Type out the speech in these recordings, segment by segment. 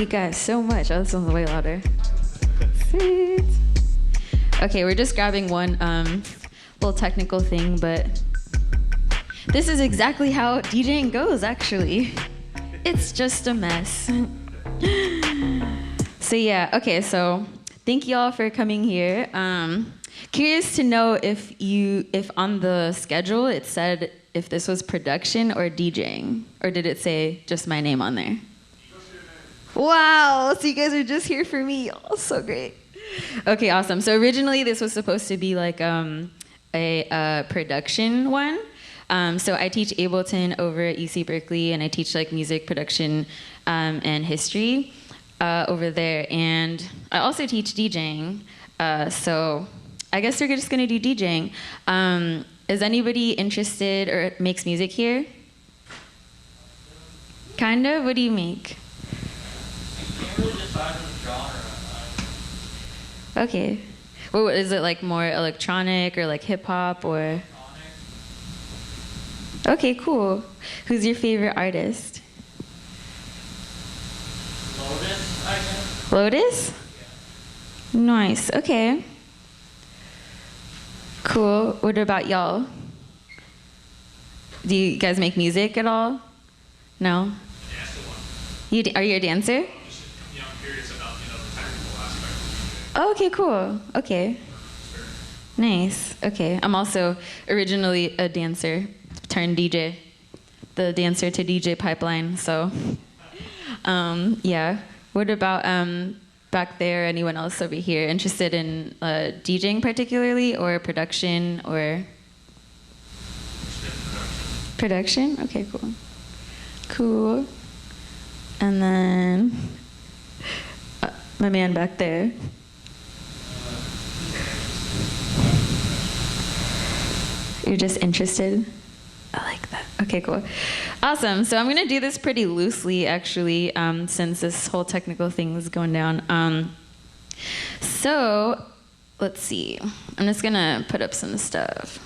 you guys so much. Oh, this one's way louder. Sweet. Okay, we're just grabbing one little technical thing, but this is exactly how DJing goes, actually. It's just a mess. So yeah, okay, so thank you all for coming here. Curious to know if on the schedule it said if this was production or DJing, or did it say just my name on there? Wow, so you guys are just here for me. Oh, so great. Okay, awesome. So originally this was supposed to be like a production one. So I teach Ableton over at UC Berkeley, and I teach like music production and history over there. And I also teach DJing. So I guess we're just gonna do DJing. Is anybody interested or makes music here? Kind of? What do you make? Okay. Well, is it like more electronic or like hip hop or? Okay, cool. Who's your favorite artist? Lotus, I guess. Lotus? Yeah. Nice. Okay. Cool. What about y'all? Do you guys make music at all? No? Are you a dancer? I'm curious about, the technical aspect of music. Oh, okay, cool. Okay. Nice. Okay. I'm also originally a dancer turned DJ. The dancer to DJ pipeline. So, yeah. What about back there? Anyone else over here interested in DJing particularly, or production, or? Production? Okay, cool. Cool. And then my man back there. You're just interested? I like that. Okay, cool. Awesome. So I'm going to do this pretty loosely, actually, since this whole technical thing is going down. So let's see. I'm just going to put up some stuff.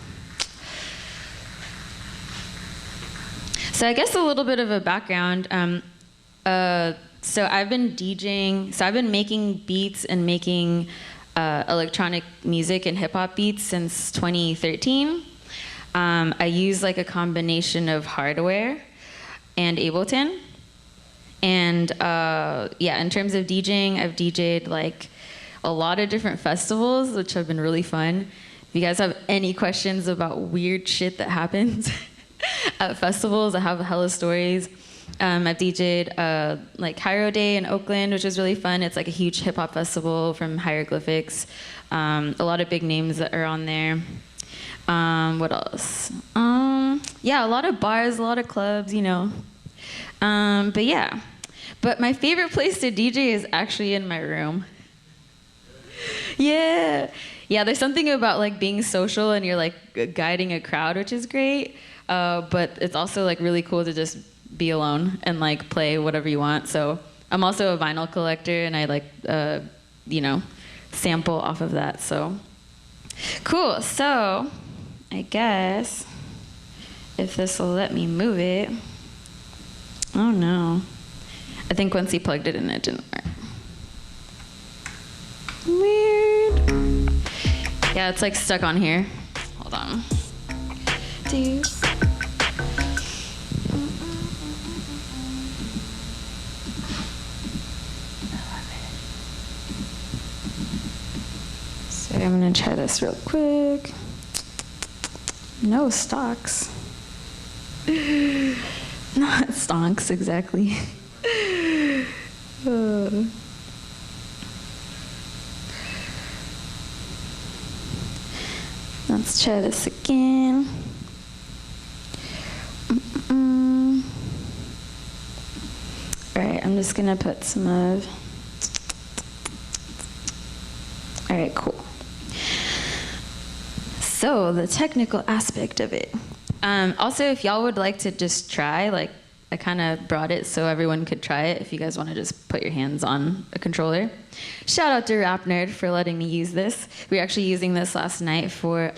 So I guess a little bit of a background. So I've been DJing, so I've been making beats and making electronic music and hip hop beats since 2013. I use like a combination of hardware and Ableton. And yeah, in terms of DJing, I've DJed like a lot of different festivals, which have been really fun. If you guys have any questions about weird shit that happens at festivals, I have hella stories. I've DJed like Cairo Day in Oakland, which was really fun. It's like a huge hip hop festival from Hieroglyphics. A lot of big names that are on there. What else? Yeah, a lot of bars, a lot of clubs, But yeah. But my favorite place to DJ is actually in my room. Yeah. Yeah, there's something about like being social and you're like guiding a crowd, which is great. But it's also like really cool to just be alone and like play whatever you want. So I'm also a vinyl collector, and I like sample off of that. So cool. So I guess if this will let me move it. Oh no, I think once he plugged it in, it didn't work. Weird. Yeah, it's like stuck on here. Hold on. So I'm gonna try this real quick. No stocks. Not stonks, exactly. Let's try this again. All right, I'm just gonna put some of. All right, cool. So the technical aspect of it. Also, if y'all would like to just try, like I kind of brought it so everyone could try it if you guys want to just put your hands on a controller. Shout out to Rap Nerd for letting me use this. We were actually using this last night for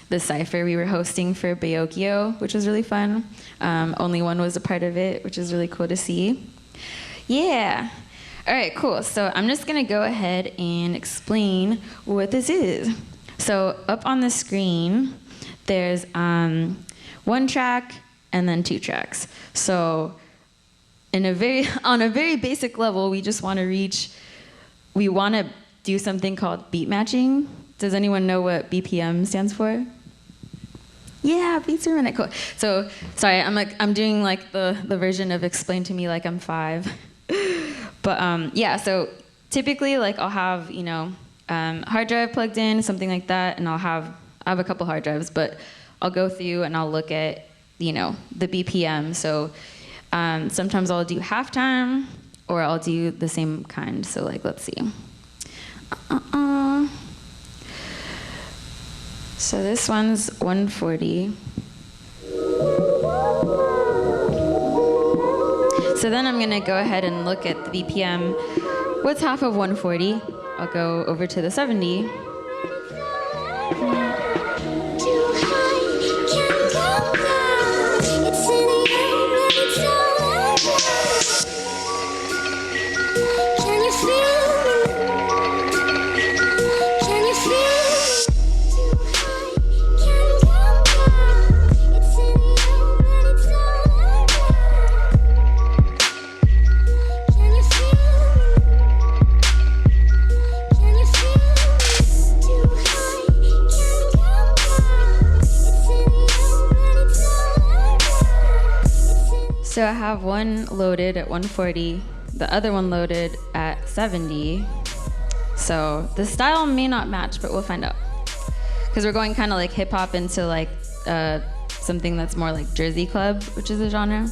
the cypher we were hosting for Bayokio, which was really fun. Only one was a part of it, which is really cool to see. Yeah. All right, cool. So I'm just gonna go ahead and explain what this is. So up on the screen, there's one track and then two tracks. So on a very basic level, we just want to do something called beat matching. Does anyone know what BPM stands for? Yeah, beats per minute, cool. So, sorry, I'm doing like the version of explain to me like I'm 5. But yeah, so typically like I'll have, hard drive plugged in, something like that, and I have a couple hard drives, but I'll go through and I'll look at, the BPM. So sometimes I'll do halftime or I'll do the same kind. So like, let's see. So this one's 140. So then I'm gonna go ahead and look at the BPM. What's half of 140? I'll go over to the 70. So I have one loaded at 140, the other one loaded at 70. So the style may not match, but we'll find out. Because we're going kind of like hip hop into like something that's more like Jersey Club, which is a genre.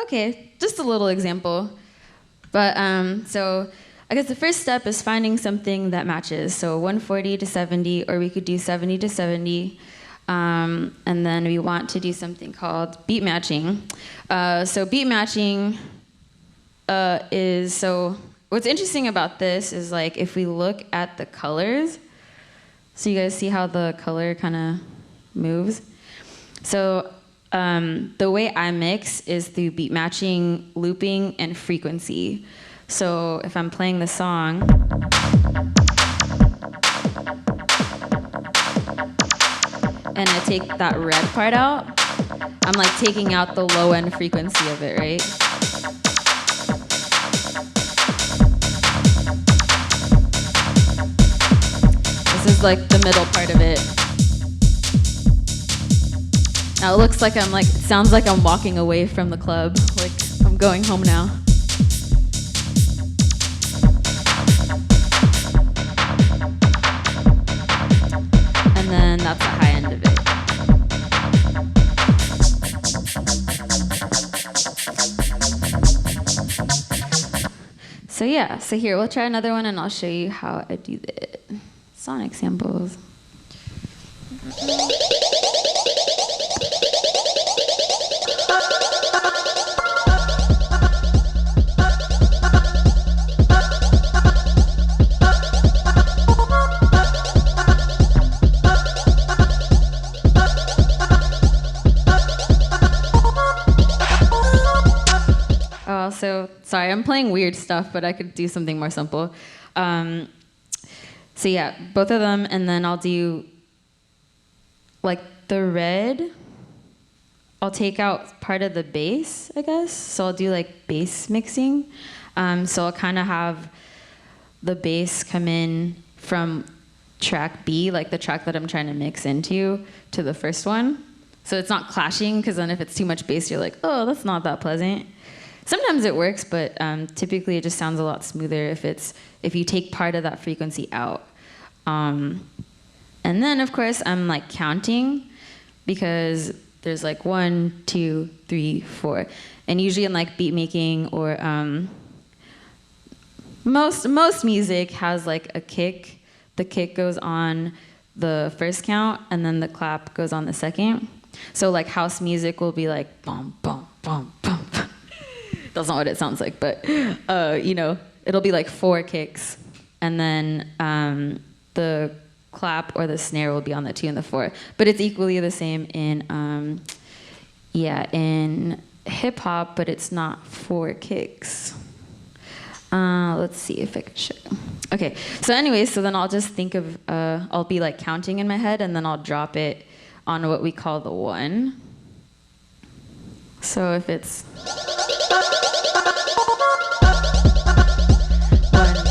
Okay, just a little example. But so I guess the first step is finding something that matches. So 140 to 70, or we could do 70 to 70. And then we want to do something called beat matching. So beat matching so what's interesting about this is like if we look at the colors, so you guys see how the color kind of moves? So the way I mix is through beat matching, looping, and frequency. So if I'm playing the song, and I take that red part out, I'm like taking out the low end frequency of it, right? This is like the middle part of it. Now it looks like it sounds like I'm walking away from the club, like I'm going home now. And then that's the high end of it. So yeah, so here, we'll try another one and I'll show you how I do the sonic samples. So sorry, I'm playing weird stuff, but I could do something more simple. So yeah, both of them, and then I'll do like the red. I'll take out part of the bass, I guess. So I'll do like bass mixing. So I'll kind of have the bass come in from track B, like the track that I'm trying to mix into, to the first one. So it's not clashing, because then if it's too much bass, you're like, oh, that's not that pleasant. Sometimes it works, but typically it just sounds a lot smoother if you take part of that frequency out. And And then, of course, I'm like counting because there's like 1, 2, 3, 4. And usually in like beat making or most music has like a kick. The kick goes on the first count and then the clap goes on the second. So like house music will be like bum, bum, bum, bum. That's not what it sounds like, but you know, it'll be like 4 kicks. And then the clap or the snare will be on the 2 and the 4. But it's equally the same in, in hip hop, but it's not 4 kicks. Let's see if I can show you. Okay, so anyways, so then I'll just think of, I'll be like counting in my head and then I'll drop it on what we call the 1. So if it's 1,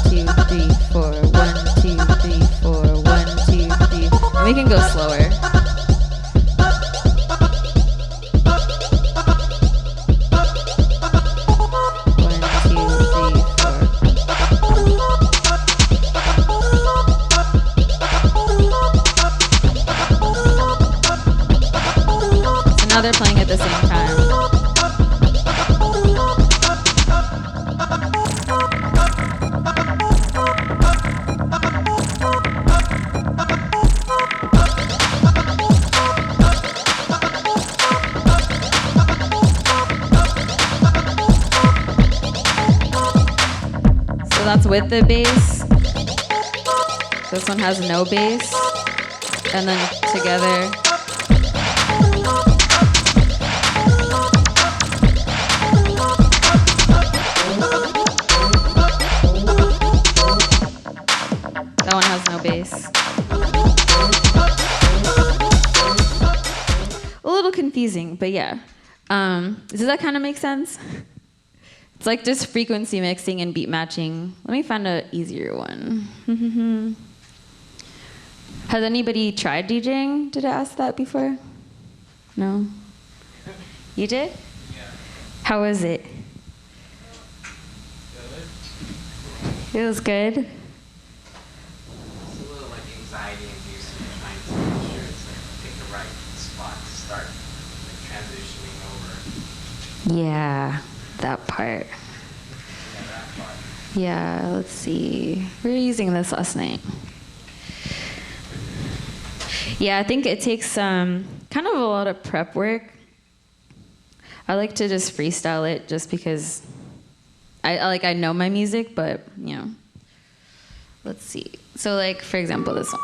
2, 3, 4, 1, 2, 3, 4, 1, 2, 3, and we can go slower. Now they're playing at the same time. So that's with the bass. This one has no bass. And then together. That one has no bass. A little confusing, but yeah. Does that kind of make sense? It's like just frequency mixing and beat matching. Let me find an easier one. Has anybody tried DJing? Did I ask that before? No? You did? Yeah. How was it? Good. It was good? It's a little like anxiety inducing, trying to make sure it's like pick the right spot to start like transitioning over. Yeah, that part. Yeah, that part. Yeah, let's see. We were using this last night. Yeah, I think it takes kind of a lot of prep work. I like to just freestyle it just because I know my music, but you know. Let's see. So like for example, this one.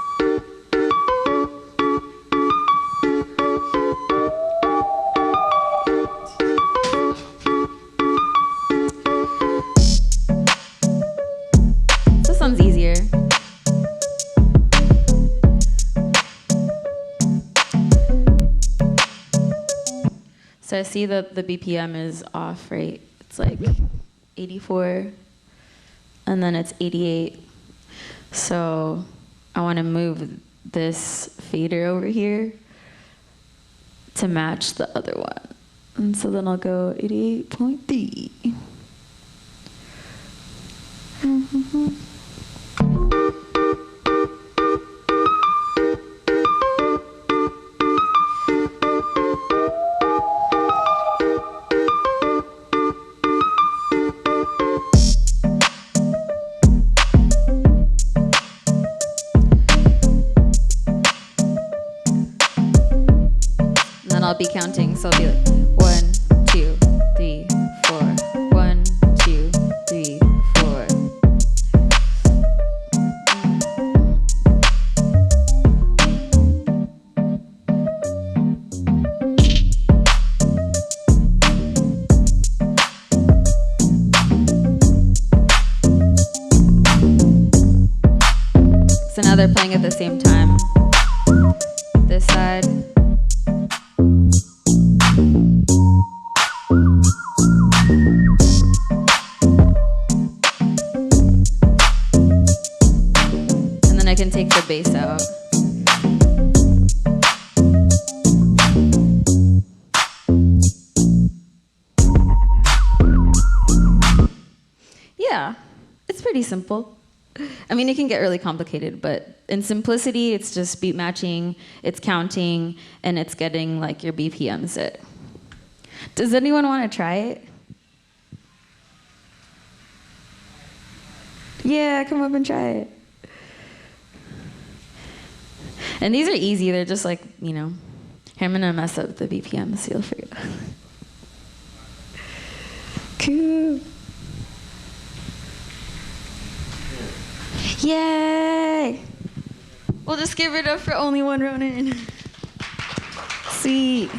This one's easier. So I see that the BPM is off, right? It's like 84, and then it's 88. So I want to move this fader over here to match the other one. And so then I'll go 88.3. I'll be counting, so I'll be like 1, 2, 3, 4. 1, 2, 3, 4. So now they're playing at the same time. This side. I can take the bass out. Yeah, it's pretty simple. I mean, it can get really complicated, but in simplicity, it's just beat matching, it's counting, and it's getting like your BPM set. Does anyone want to try it? Yeah, come up and try it. And these are easy. They're just like, you know, here, I'm going to mess up the BPM so you'll figure it out. Cool. Yay! We'll just give it up for only one Ronin. Sweet.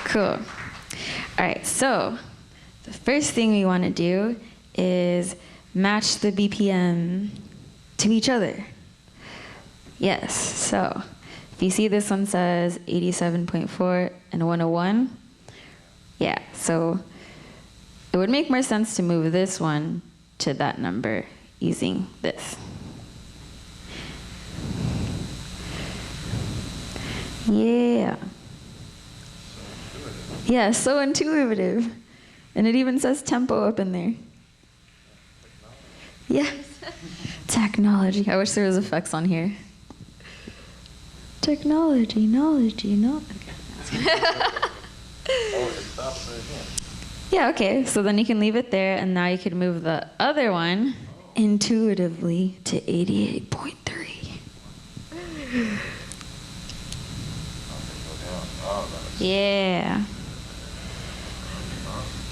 Cool. All right, so the first thing we want to do is match the BPM to each other. Yes, so if you see this one says 87.4 and 101, yeah, so it would make more sense to move this one to that number using this. Yeah. Yeah, so intuitive. And it even says tempo up in there. Yeah. Technology. I wish there was effects on here. Technology, knowledge. Yeah, okay. So then you can leave it there, and now you can move the other one intuitively to 88.3. Yeah.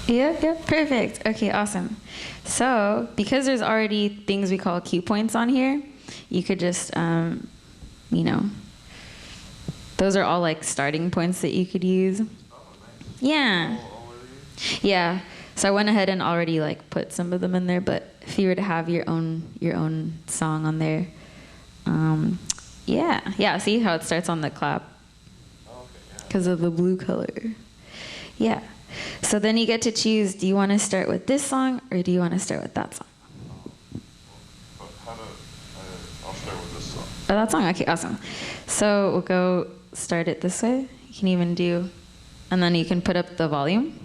Yep, perfect. Okay, awesome. So, because there's already things we call cue points on here, you could just, you know, those are all like starting points that you could use. Yeah. Yeah. So I went ahead and already like put some of them in there, but if you were to have your own song on there, yeah. See how it starts on the clap because of the blue color. Yeah. So then you get to choose, do you want to start with this song or do you want to start with that song? I'll start with this song. Oh, that song? Okay, awesome. So we'll go start it this way. You can even do, and then you can put up the volume.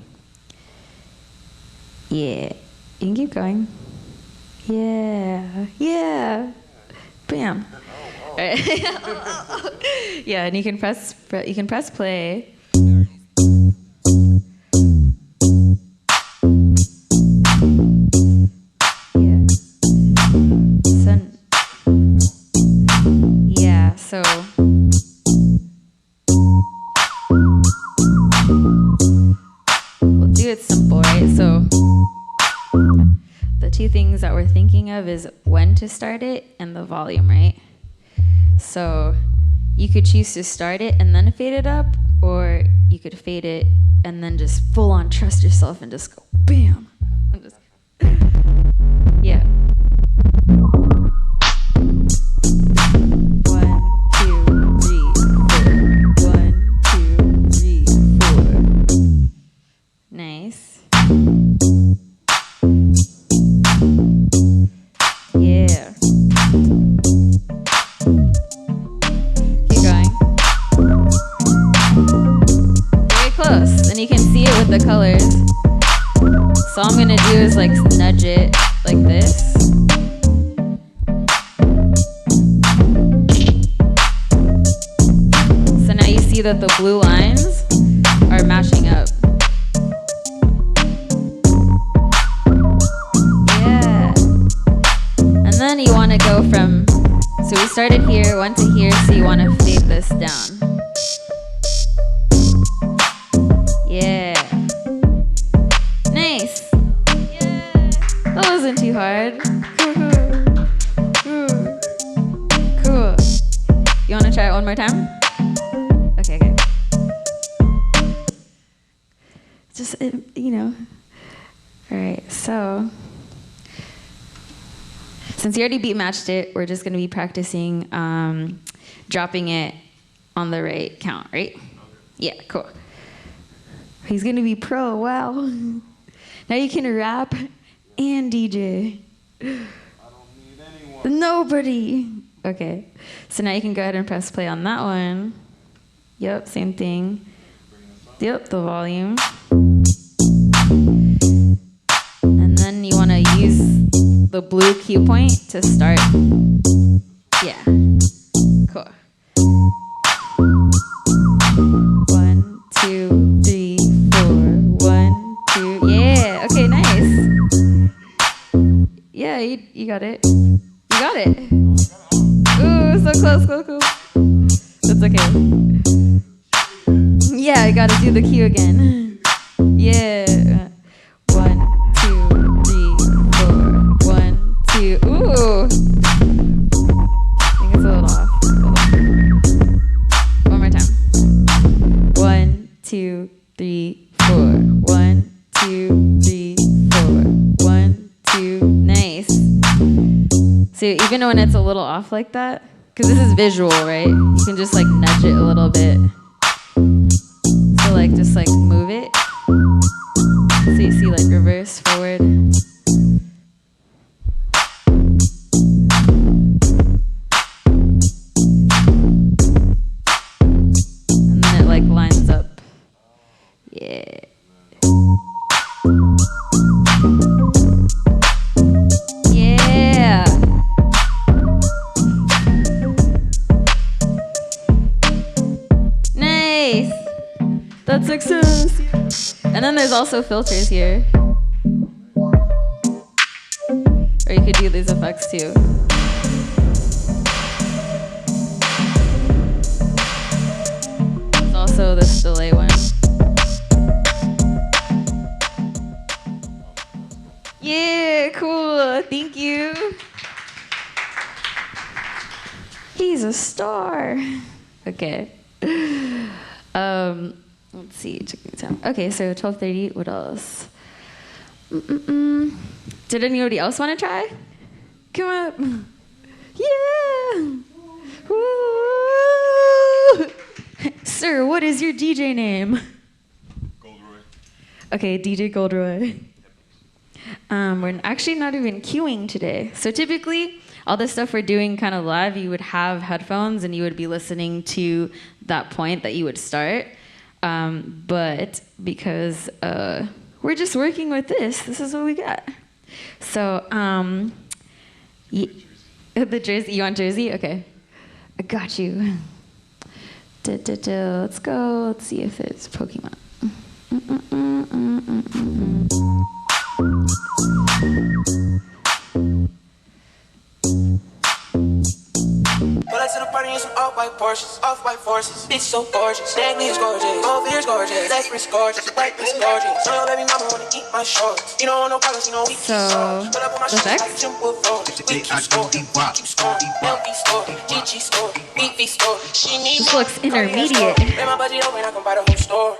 Yeah. You can keep going. Yeah. Bam. All right. Yeah, and you can press play. So we'll do it simple, right? So the two things that we're thinking of is when to start it and the volume, right? So you could choose to start it and then fade it up, or you could fade it and then just full on trust yourself and just go bam. And just yeah. 1, 2, 3, 4. 1, 2, 3, 4. Nice. Yeah. Keep going. Very close. And you can see it with the colors. So all I'm gonna do is like nudge it like this. So now you see that the blue lines are matching up. Yeah. And then you want to go from, so we started here, went to here, so you want to fade this down. Yeah. Nice. Yeah. That wasn't too hard. Cool. You want to try it one more time? Okay. Just, you know. All right, so since you already beat matched it, we're just going to be practicing dropping it on the right count, right? Yeah, cool. He's going to be pro, wow. Now you can rap and DJ. I don't need anyone. Nobody. Okay, so now you can go ahead and press play on that one. Yep, same thing. Yep, the volume. And then you want to use the the blue cue point to start. Yeah. Cool. 1, 2, 3, 4. 1, 2. Yeah. Okay, nice. Yeah, you got it. You got it. Ooh, so close, close. That's okay. Yeah, I gotta do the cue again. Yeah. 1, 2, 3, 4. 1, 2. Ooh. I think it's a little off. One more time. 1, 2, 3, 4. 1, 2, 3, 4. 1, 2. Nice. So even when it's a little off like that, because this is visual, right? You can just like nudge it a little bit. So like just like move it. So you see like reverse, forward. And then it like lines up. Yeah. Yeah. Nice. That's success. And then there's also filters here. Or you could do these effects too. There's also this delay one. Yeah, cool. Thank you. He's a star. Okay. Let's see. Check the time. Okay, so 12:30. What else? Did anybody else want to try? Come up. Yeah. Woo. Sir, what is your DJ name? Goldroy. Okay, DJ Goldroy. We're actually not even queuing today. So typically, all the stuff we're doing kind of live, you would have headphones and you would be listening to that point that you would start. But because we're just working with this is what we got. So, the jersey, you want jersey? Okay. I got you. Let's go. Let's see if there's Pokemon. Pull up to the party in some off-white Porsches, off-white forces. Bitch so gorgeous, neck is gorgeous, over here's gorgeous, left wrist gorgeous, right wrist gorgeous. So your baby mama wanna eat my shorts. You don't want no problems, you know we keep So, Put up on my the shit like effects? Jimbo Road. We keep score, we keep score. LB store, GG store, BB store. She need This looks intermediate. Let my budget open, I can buy the whole store.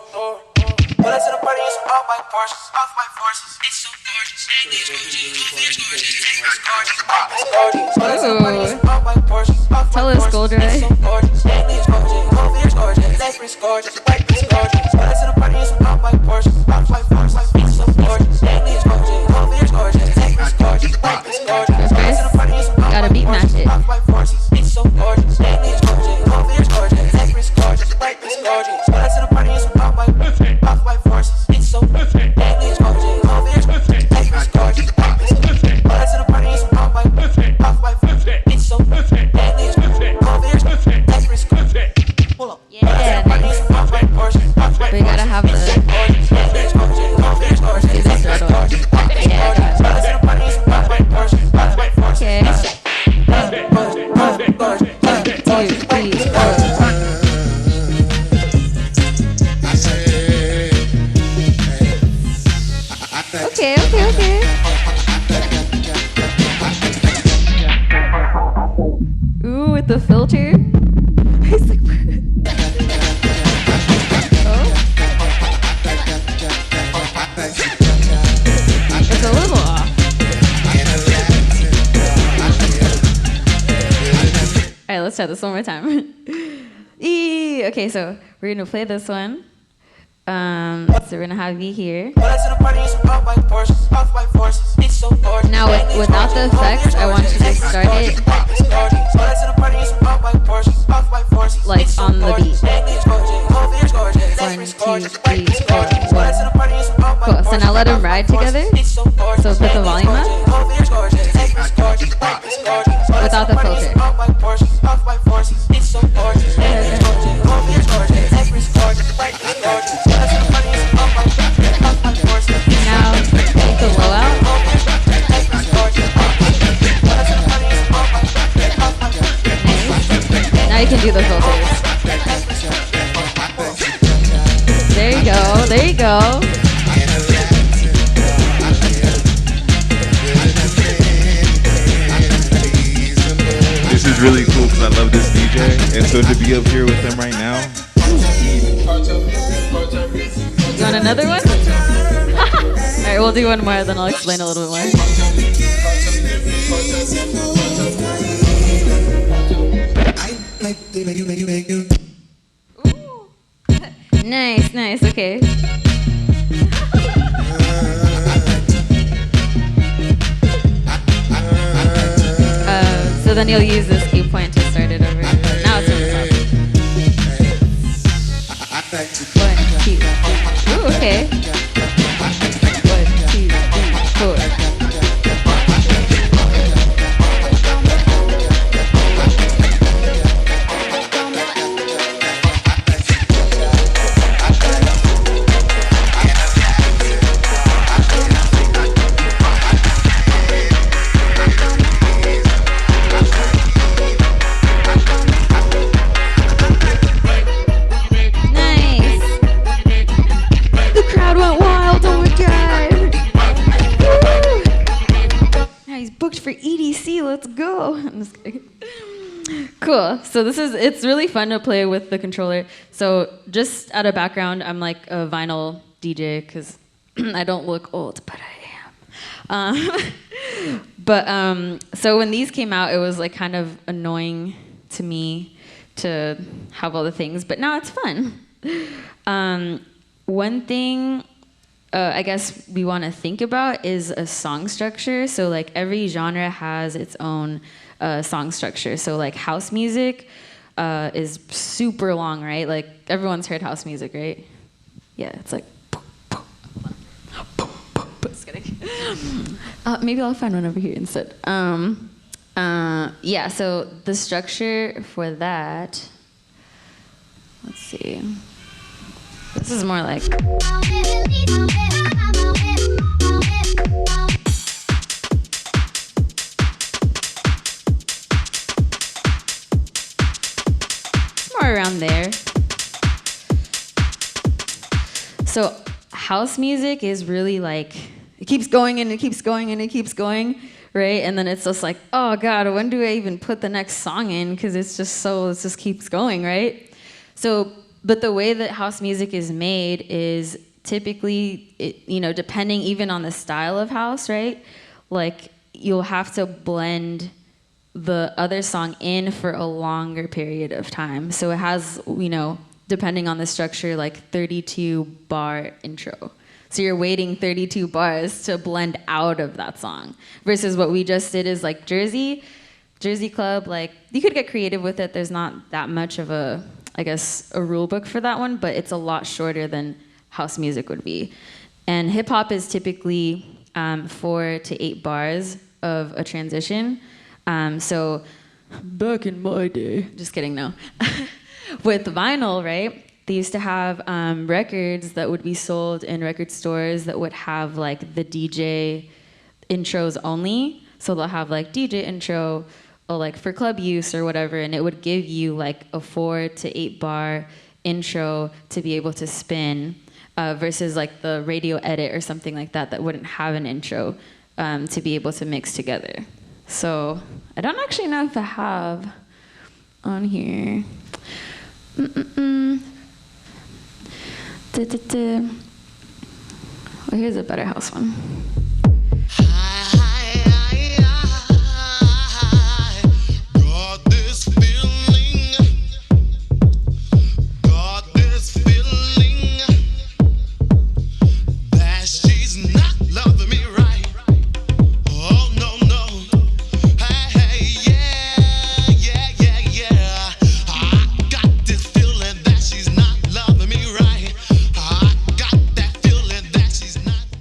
Pull up to the party in some off-white Porsches, off-white forces. Bitch so gorgeous, neck is gorgeous, over here's gorgeous, left wrist gorgeous, right wrist gorgeous. Pull up to the party in some off-white Porsches. Tell us, Goldroy. So gorgeous, neck is gorgeous, over here's gorgeous, left wrist gorgeous, right wrist gorgeous. Pull up to the party in some off-white Porsches, off-white forces. Bitch so gorgeous, neck is gorgeous, over here's gorgeous, left wrist gorgeous, right wrist gorgeous. Pull up to the party in some Gotta beat match it. off-white forces. Bitch so gorgeous, neck is gorgeous, over here's gorgeous, left wrist gorgeous, right wrist gorgeous. Pull up to the party in some off-white forces. Bitch so gorgeous, neck is gorgeous, over here's gorgeous, left wrist gorgeous, right wrist gorgeous. Pull up to the party in some off-white forces. Bitch so gorgeous, neck is gorgeous, over here's gorgeous, left wrist gorgeous. Pull up. Yeah, nice. But you gotta have the... Let's do this Serato. Yeah, I got it. Okay. 2, 3, 4. Okay. Ooh, with the filter. It's like... Oh. It's a little off. Alright, let's try this one more time. Okay, so we're gonna play this one. So we're gonna have V here. Now without the effects, I want you to start it like on the beat. 1, 2, 3, 4, 1. Cool. So now let them ride together. So put the volume up. there you go. This is really cool because I love this DJ, and so to be up here with him right now. You want another one? All right, we'll do one more, then I'll explain a little bit more. Ooh. Nice, nice, okay. So then you'll use this key point to start it over. Now it's on the top. 1, 2, 3. Ooh, okay. 1, 2, 3, 4. For EDC, let's go. I'm just kidding. Cool. So it's really fun to play with the controller. So just out of background, I'm like a vinyl DJ because I don't look old, but I am. So when these came out, it was like kind of annoying to me to have all the things, but now it's fun. One thing I guess we want to think about is a song structure. So like every genre has its own song structure. So like house music is super long, right? Like everyone's heard house music, right? Yeah, it's like just kidding. Maybe I'll find one over here instead. Yeah, so the structure for that, let's see. This is more like. It's more around there. So house music is really like, it keeps going and it keeps going and it keeps going, right? And then it's just like, oh God, when do I even put the next song in? Because it just keeps going, right? So, but the way that house music is made is typically, depending even on the style of house, right? Like you'll have to blend the other song in for a longer period of time. So it has, depending on the structure, like 32 bar intro. So you're waiting 32 bars to blend out of that song. Versus what we just did is like Jersey Club, like you could get creative with it. There's not that much of a rule book for that one, but it's a lot shorter than house music would be. And hip hop is typically 4 to 8 bars of a transition. So back in my day, just kidding, no. With vinyl, right? They used to have records that would be sold in record stores that would have like the DJ intros only. So they'll have like DJ intro, or like for club use or whatever, and it would give you like a 4 to 8 bar intro to be able to spin, versus like the radio edit or something like that wouldn't have an intro to be able to mix together. So I don't actually know if I have on here. Well, here's a better house one.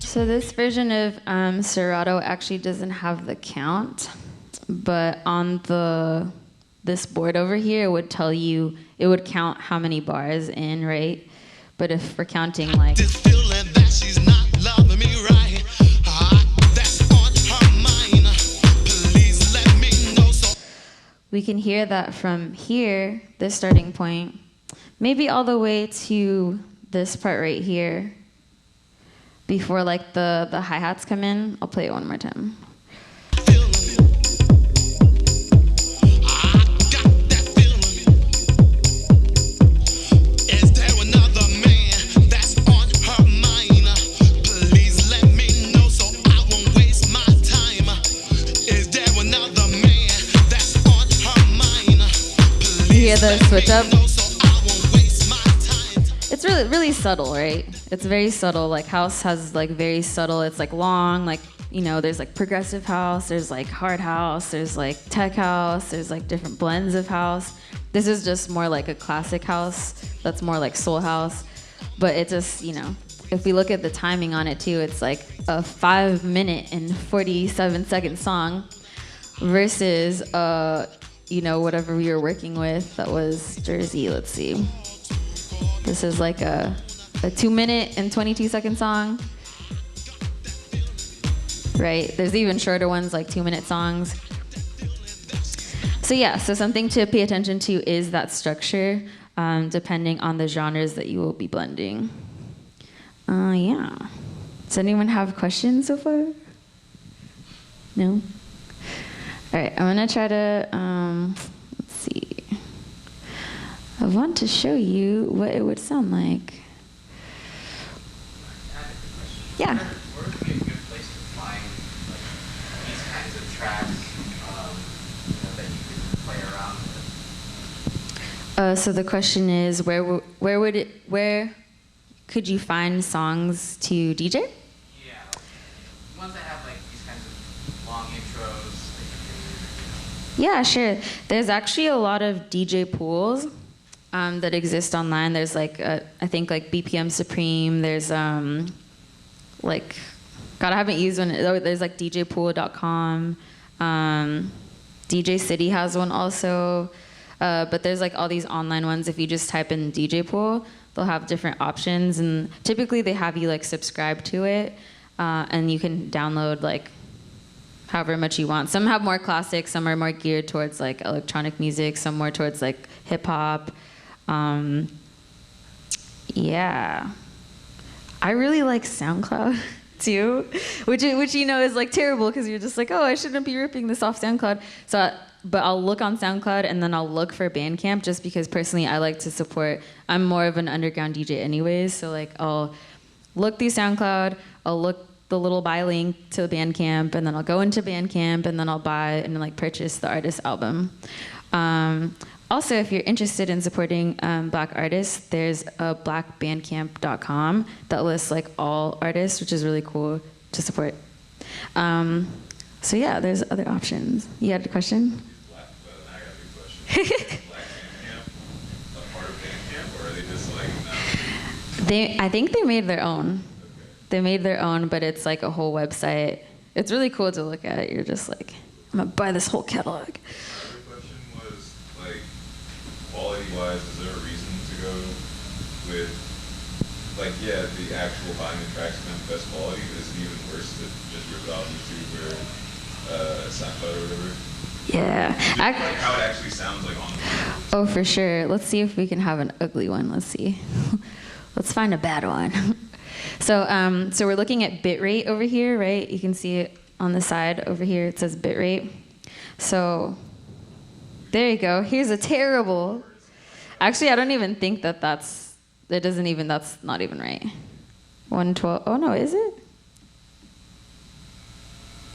So this version of Serato actually doesn't have the count, but on this board over here, it would tell you, it would count how many bars in, right? But if we're counting like, we can hear that from here, this starting point, maybe all the way to this part right here, before like the hi-hats come in, I'll play it one more time. You hear the switch up? It's really subtle, right? It's very subtle. Like house has like very subtle. It's like long, like, you know, there's like progressive house, there's like hard house, there's like tech house, there's like different blends of house. This is just more like a classic house that's more like soul house. But it just, you know, if we look at the timing on it too, it's like a 5-minute and 47-second song versus you know, whatever we were working with that was Jersey. Let's see. This is like a 2-minute and 22-second song. Right? There's even shorter ones, like 2-minute songs. So yeah, so something to pay attention to is that structure, depending on the genres that you will be blending. Yeah. Does anyone have questions so far? No? All right, I'm gonna try to, let's see. I want to show you what it would sound like. Yeah. Where would be a good place to find like these kinds of tracks you know, that you can play around with? So the question is, where could you find songs to DJ? Yeah, like, ones that have like these kinds of long intros that you can, Yeah, sure. There's actually a lot of DJ pools that exist online. There's like, I think like BPM Supreme. There's like, God, I haven't used one. Oh, there's like DJpool.com. DJ City has one also. But there's like all these online ones. If you just type in DJ Pool, they'll have different options. And typically they have you like subscribe to it. And you can download like however much you want. Some have more classics, some are more geared towards like electronic music, some more towards like hip hop. Yeah. I really like SoundCloud too, which you know is like terrible because you're just like, oh, I shouldn't be ripping this off SoundCloud. But I'll look on SoundCloud and then I'll look for Bandcamp just because personally I like to support. I'm more of an underground DJ anyways, so like I'll look through SoundCloud, I'll look the little buy link to Bandcamp, and then I'll go into Bandcamp and then I'll buy and like purchase the artist's album. Also, if you're interested in supporting Black artists, there's a blackbandcamp.com that lists like all artists, which is really cool to support. So yeah, there's other options. You had a question? I got a big question. Black Bandcamp, a part of Bandcamp, or are they just like, no? I think they made their own. Okay. They made their own, but it's like a whole website. It's really cool to look at. You're just like, I'm gonna buy this whole catalog. My other question was, like, quality-wise, is there a reason to go with, like, yeah, the actual buying the tracks and then best quality? Is it even worse to just rip it off YouTube or SoundCloud or whatever? Yeah. Like how it actually sounds like on the phone. Oh, for sure. Let's see if we can have an ugly one. Let's see. Let's find a bad one. So we're looking at bitrate over here, right? You can see it on the side over here. It says bitrate. So there you go. Here's a terrible. Actually, I don't even think that's not even right. 112. Oh no, is it?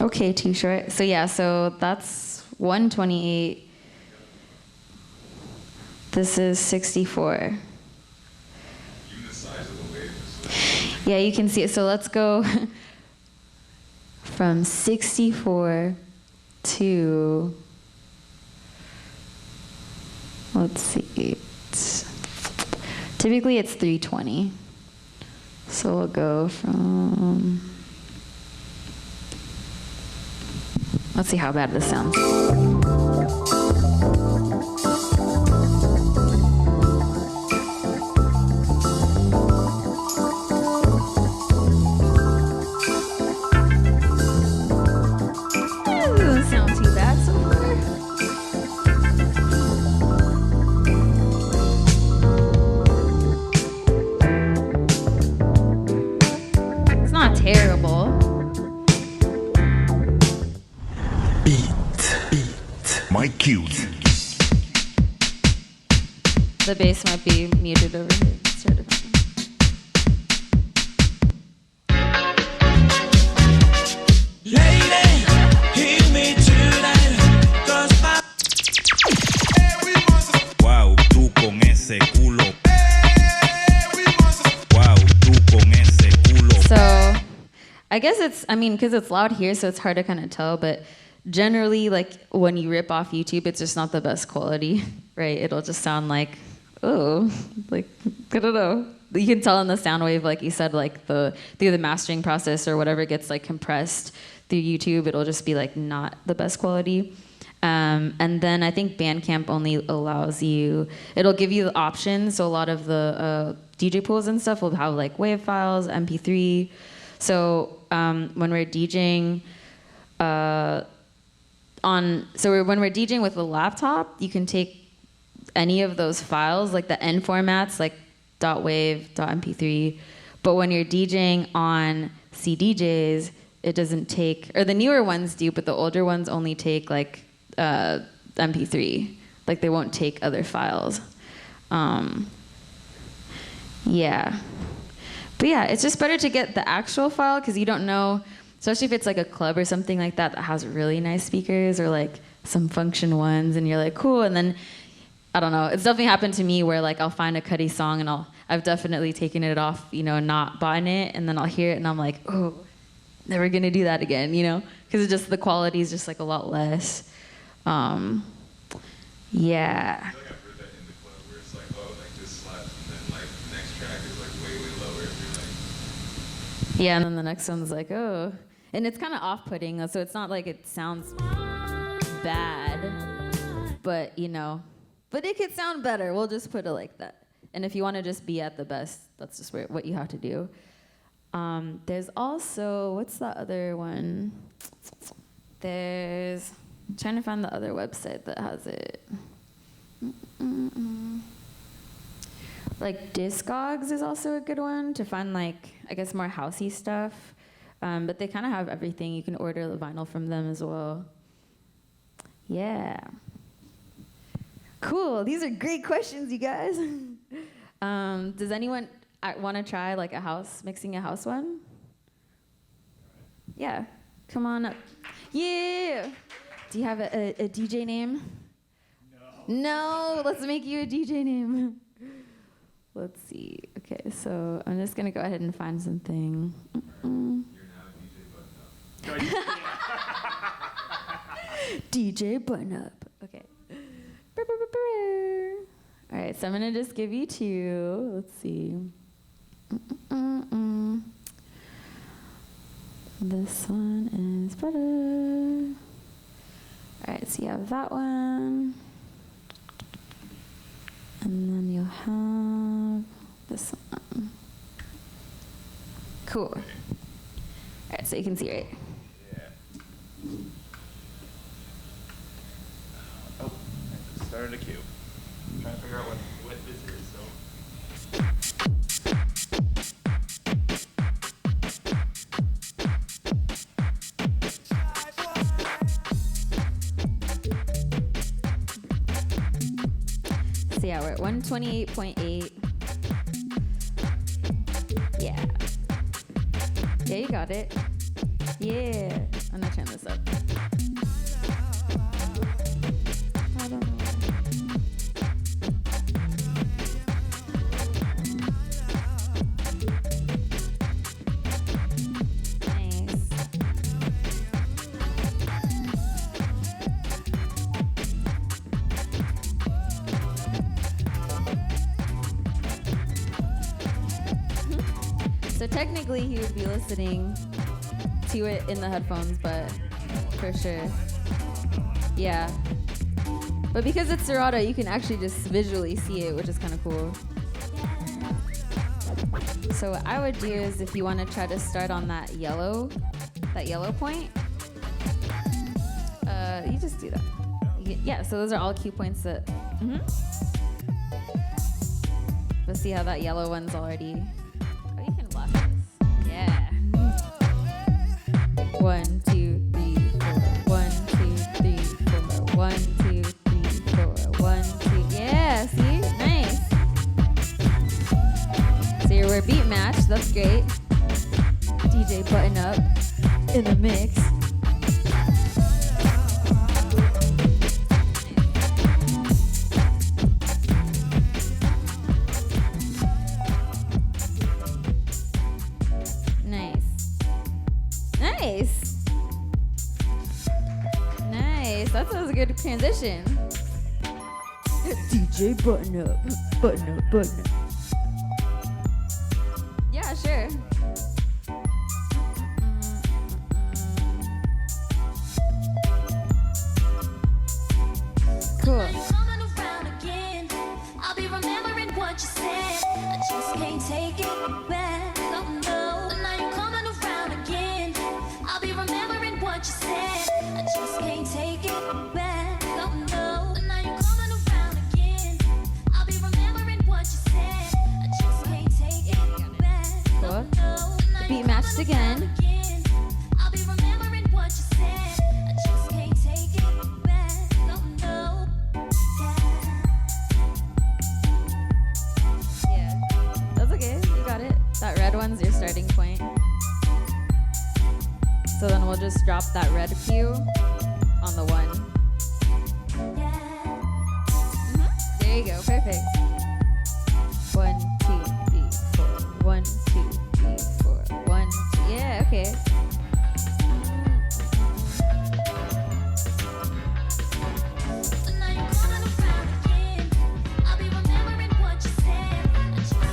Okay, too short. So yeah, so that's 128. This is 64. Even the size of the wave is Yeah, you can see it. So let's go from 64 to, let's see, typically it's 320. So we'll go from, let's see how bad this sounds. Doesn't sound too bad so far. not terrible. Mike Q. The bass might be muted over here. Sort of. Wow, tú con ese culo. Wow, tú con ese culo. So, I guess because it's loud here, so it's hard to kind of tell, but generally, like, when you rip off YouTube, it's just not the best quality, right? It'll just sound like, oh, like, I don't know. You can tell in the sound wave, like you said, like, through the mastering process or whatever gets, like, compressed through YouTube, it'll just be, like, not the best quality. And then I think Bandcamp only allows you, it'll give you the options, so a lot of the DJ pools and stuff will have, like, WAV files, MP3. So when we're DJing, when we're DJing with a laptop, you can take any of those files, like the end formats, like .wav, .mp3. But when you're DJing on CDJs, it doesn't take, or the newer ones do, but the older ones only take like MP3. Like they won't take other files. Yeah. But yeah, it's just better to get the actual file because you don't know, especially if it's like a club or something like that that has really nice speakers or like some function ones and you're like, cool. And then, I don't know, it's definitely happened to me where like I'll find a Cudi song and I've definitely taken it off, not buying it. And then I'll hear it and I'm like, oh, never gonna do that again, Because it's just, the quality is just like a lot less. Yeah. I feel like I've heard that in the club where it's like, oh, like this slaps, and then like the next track is like way, way lower. And you're like, Yeah, and then the next one's like, oh. And it's kind of off-putting, so it's not like it sounds bad, but, but it could sound better. We'll just put it like that. And if you want to just be at the best, that's just what you have to do. There's also, what's the other one? I'm trying to find the other website that has it. Like Discogs is also a good one to find like, I guess more housey stuff. But they kind of have everything. You can order the vinyl from them as well. Yeah. Cool. These are great questions, you guys. Does anyone want to try like mixing a house one? Yeah. Come on up. Yeah. Do you have a DJ name? No. Let's make you a DJ name. Let's see. Okay, so I'm just going to go ahead and find something. you're now DJ Button Up. DJ Button Up. Okay. All right, so I'm going to just give you two. Let's see. This one is better. All right, so you have that one. And then you'll have this one. Cool. All right, so you can see, right? Yeah. Oh, I started a queue. I'm trying to figure out what this is, so. So yeah, we're at 128.8. Yeah. Yeah, you got it. Yeah. I'm gonna turn this up. I don't know. Nice. So technically he would be listening to it in the headphones, but for sure. Yeah. But because it's Serato, you can actually just visually see it, which is kind of cool. So what I would do is if you want to try to start on that yellow point, you just do that. Yeah, so those are all cue points that, Let's see how that yellow one's already, oh, you can blast this. Yeah. in the mix. Nice. That was a good transition. DJ button up. Yeah, sure. Cool. I'll be remembering what you said. I just can't take it back. Oh no. And now you're coming around again. I'll be remembering what you said. I just can't take it back. Oh no. And now you're coming around again. I'll be remembering what you said. I just can't take it back. Cool. The beat matched again. I'll be remembering what you said. I just can't take it back. Oh no. Yeah. That's okay. You got it. That red one's your starting point. So then we'll just drop that red cue on the one. There you go. Perfect. 1, 2, 3, 4. 1, 2, 3, 4. 1, 2. Yeah, okay.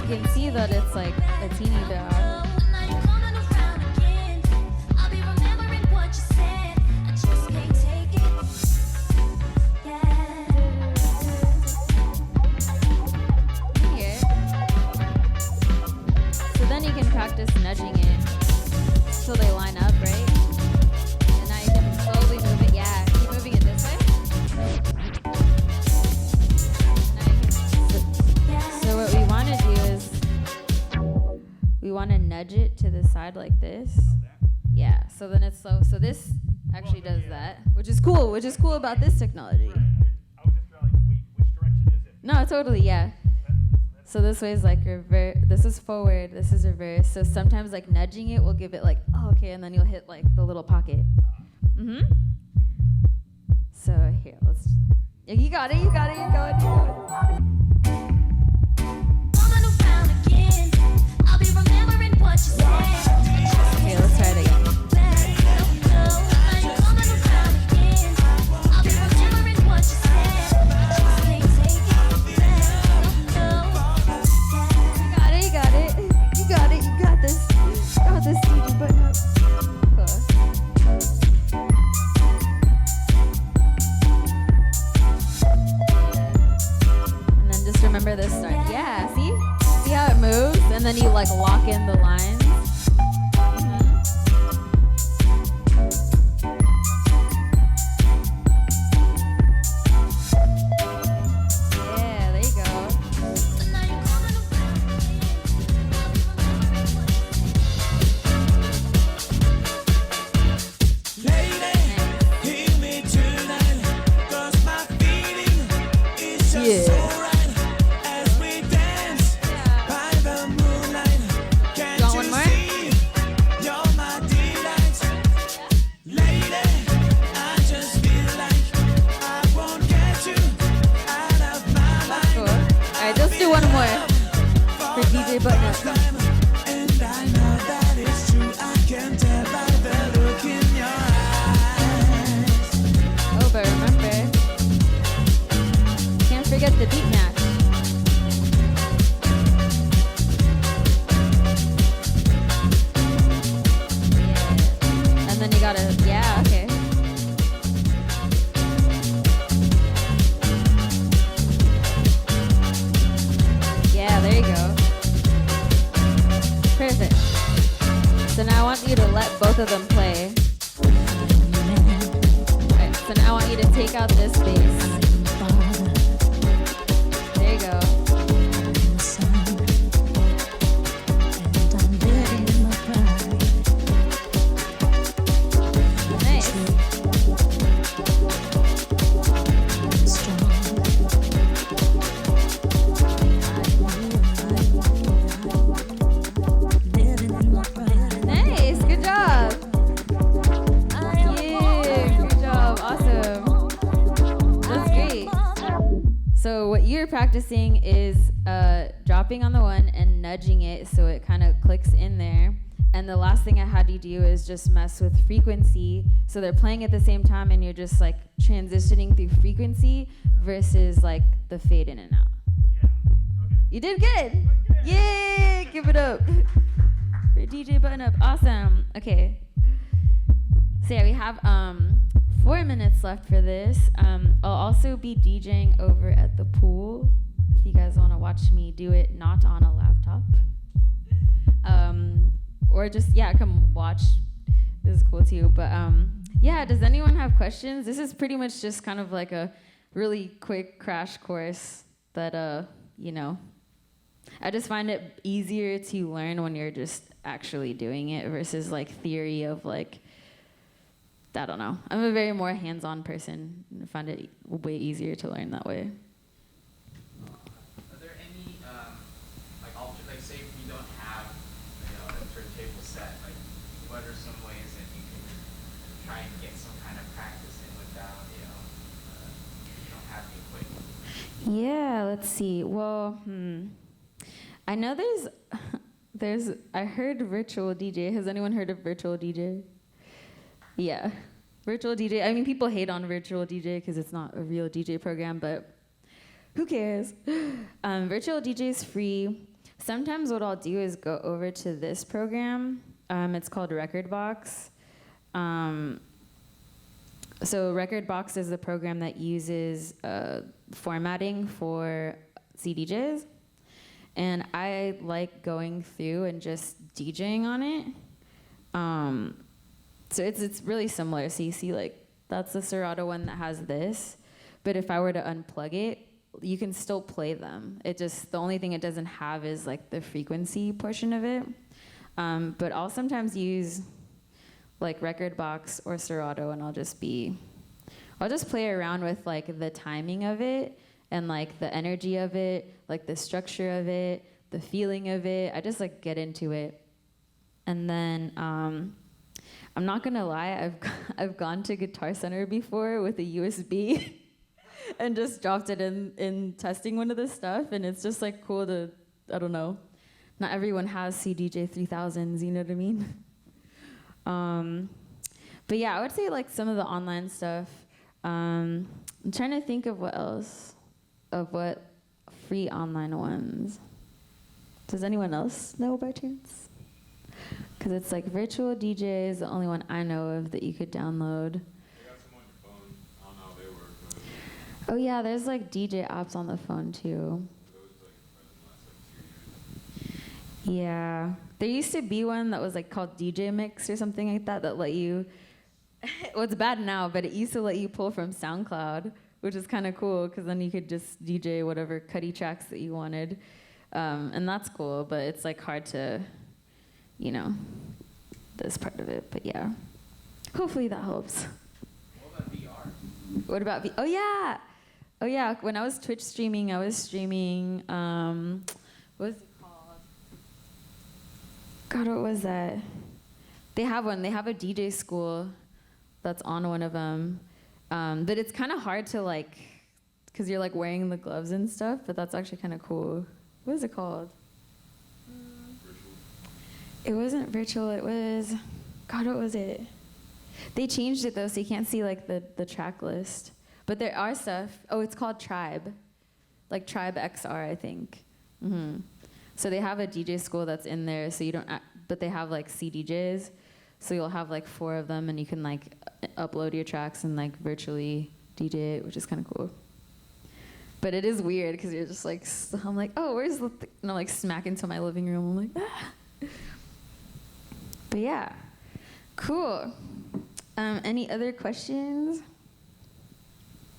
You can see that it's like a teeny bit off. So then you can practice nudging it so they line up, right? And now you can slowly move it. Yeah, keep moving it this way. So what we want to do is we want to nudge it to the side like this. Yeah, so then it's slow. So this actually does that, which is cool about this technology. I was just like, wait, which direction is it? No, totally, yeah. So this way is like reverse, this is forward, this is reverse. So sometimes like nudging it will give it like, oh, okay, and then you'll hit like the little pocket. So here, let's, yeah, you got it. Okay, let's try it again. This DJ button up. And then just remember this start. Yeah, see how it moves? And then you like lock in the lines. Yeah, there you go. One more for DJ Button Up. And I know that it's true. I can tell by the look in your eyes. Oh, but remember, can't forget the beat match. Yeah. And then you gotta, yeah, okay. Yeah, there you go. Perfect. So now I want you to let both of them play. Alright, so now I want you to take out this bass. There you go. Nice. Nice, good job. practicing is dropping on the one and nudging it so it kind of clicks in there. And the last thing I had you do is just mess with frequency. So they're playing at the same time and you're just like transitioning through frequency versus like the fade in and out. Yeah. Okay. You did good. Yay! Give it up for DJ Button Up. Awesome. Okay. So yeah, we have 4 minutes left for this. I'll also be DJing over at the pool if you guys want to watch me do it not on a laptop. Or just, yeah, come watch. This is cool too. But yeah, does anyone have questions? This is pretty much just kind of like a really quick crash course that, you know, I just find it easier to learn when you're just actually doing it versus like theory of like, I don't know. I'm a very more hands-on person. I find it way easier to learn that way. Are there any like say if you don't have a turntable set, like what are some ways that you can try and get some kind of practice in without you don't have the equipment? Yeah, let's see. Well, I know I heard virtual DJ. Has anyone heard of virtual DJ? Yeah, virtual DJ. I mean, people hate on virtual DJ because it's not a real DJ program, but who cares? Virtual DJ is free. Sometimes what I'll do is go over to this program. It's called Rekordbox. So Rekordbox is the program that uses formatting for CDJs. And I like going through and just DJing on it. So it's really similar. So you see, like, that's the Serato one that has this. But if I were to unplug it, you can still play them. The only thing it doesn't have is like the frequency portion of it. But I'll sometimes use like Rekordbox or Serato, and I'll just play around with like the timing of it and like the energy of it, like the structure of it, the feeling of it. I just like get into it. And then I'm not gonna lie, I've gone to Guitar Center before with a USB and just dropped it in testing one of the stuff, and it's just like cool to, I don't know, not everyone has CDJ 3000s, you know what I mean? But yeah, I would say like some of the online stuff. I'm trying to think of what free online ones. Does anyone else know by chance? Because it's like virtual DJ is the only one I know of that you could download. They got some on your phone. I don't know how they work, but Oh yeah, there's like DJ apps on the phone too. those like the last like 2 years. Yeah. There used to be one that was like called DJ Mix or something like that let you, well it's bad now, but it used to let you pull from SoundCloud, which is kind of cool because then you could just DJ whatever cutty tracks that you wanted. And that's cool, but it's like hard to, you know, this part of it, but yeah. Hopefully that helps. What about VR? What about Oh yeah, when I was Twitch streaming, I was streaming, what was it called? God, what was that? They have one, they have a DJ school that's on one of them. But it's kind of hard to like, because you're like wearing the gloves and stuff, but that's actually kind of cool. What is it called? It wasn't virtual, it was, God, what was it? They changed it though, so you can't see like the track list. But there are stuff, it's called Tribe. Like Tribe XR, I think. So they have a DJ school that's in there, so you don't, but they have like CDJs. So you'll have like 4 of them and you can like upload your tracks and like virtually DJ it, which is kind of cool. But it is weird because you're just like, I'm like, oh, where's the, and I'm like smack into my living room. I'm like, ah. But yeah, cool. Any other questions?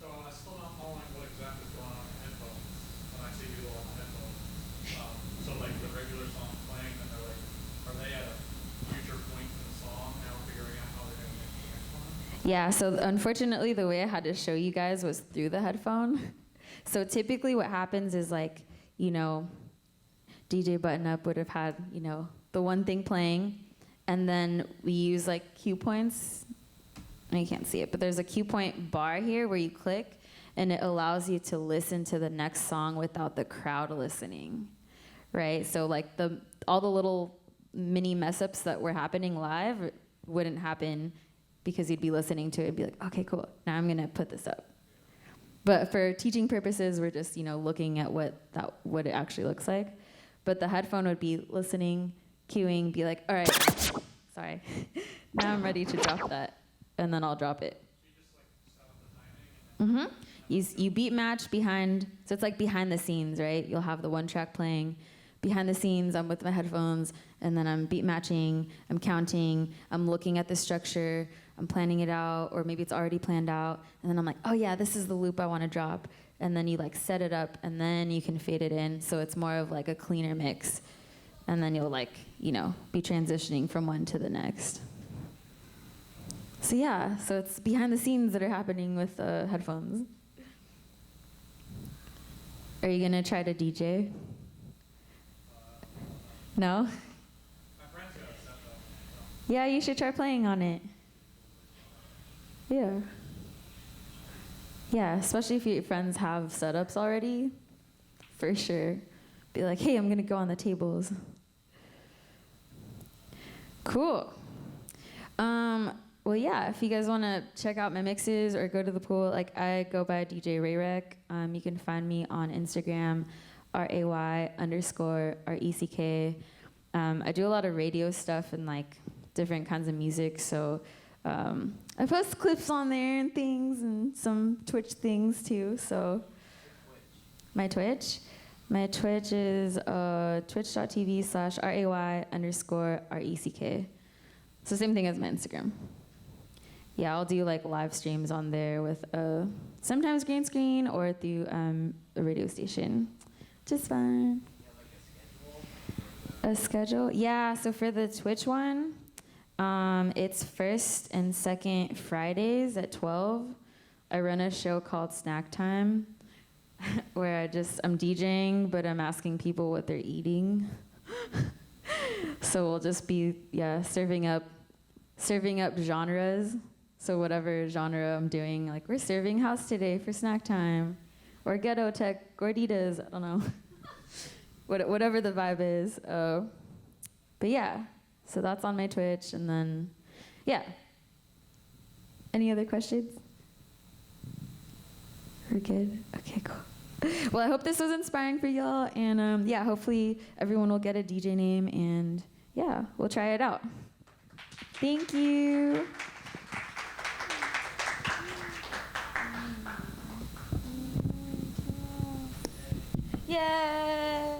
So I still don't know like what exactly is going on in headphones when I see people on headphones. So like the regular song playing, and they're like, are they at a future point in the song now figuring out how they're going to make the next one? Yeah, so unfortunately the way I had to show you guys was through the headphone. So typically what happens is like, you know, DJ Button Up would have had, you know, the one thing playing, and then we use like cue points. You can't see it, but there's a cue point bar here where you click, and it allows you to listen to the next song without the crowd listening, right? So like all the little mini mess ups that were happening live wouldn't happen because you'd be listening to it and be like, okay, cool, now I'm gonna put this up. But for teaching purposes, we're just, looking at what it actually looks like. But the headphone would be listening, cueing, be like, all right, sorry, now I'm ready to drop that, and then I'll drop it. So you just like set up the timing and then You beat match behind, so it's like behind the scenes, right? You'll have the one track playing. Behind the scenes, I'm with my headphones, and then I'm beat matching, I'm counting, I'm looking at the structure, I'm planning it out, or maybe it's already planned out, and then I'm like, oh yeah, this is the loop I want to drop. And then you like set it up, and then you can fade it in, so it's more of like a cleaner mix. And then you'll like, be transitioning from one to the next. So yeah, so it's behind the scenes that are happening with headphones. Are you gonna try to DJ? No? my friends got it set up. Yeah, you should try playing on it. Yeah. Yeah, especially if your friends have setups already. For sure. Be like, hey, I'm gonna go on the tables. Cool. Well, yeah, if you guys want to check out my mixes or go to the pool, like I go by DJ rayreck. You can find me on Instagram, RAY_RECK. I do a lot of radio stuff and like different kinds of music, so I post clips on there and things and some Twitch things too. So my Twitch is twitch.tv/RAY_RECK. So same thing as my Instagram. Yeah, I'll do like live streams on there with sometimes green screen or through a radio station. Just fun. A schedule? Yeah, so for the Twitch one, it's first and second Fridays at 12. I run a show called Snack Time where I'm DJing, but I'm asking people what they're eating. So we'll just be, serving up genres. So whatever genre I'm doing, like we're serving house today for snack time, or ghetto tech gorditas, I don't know. Whatever the vibe is. But yeah, so that's on my Twitch, and then, yeah. Any other questions? We're good? Okay, cool. Well, I hope this was inspiring for y'all, and yeah, hopefully everyone will get a DJ name, and yeah, we'll try it out. Thank you. Yeah.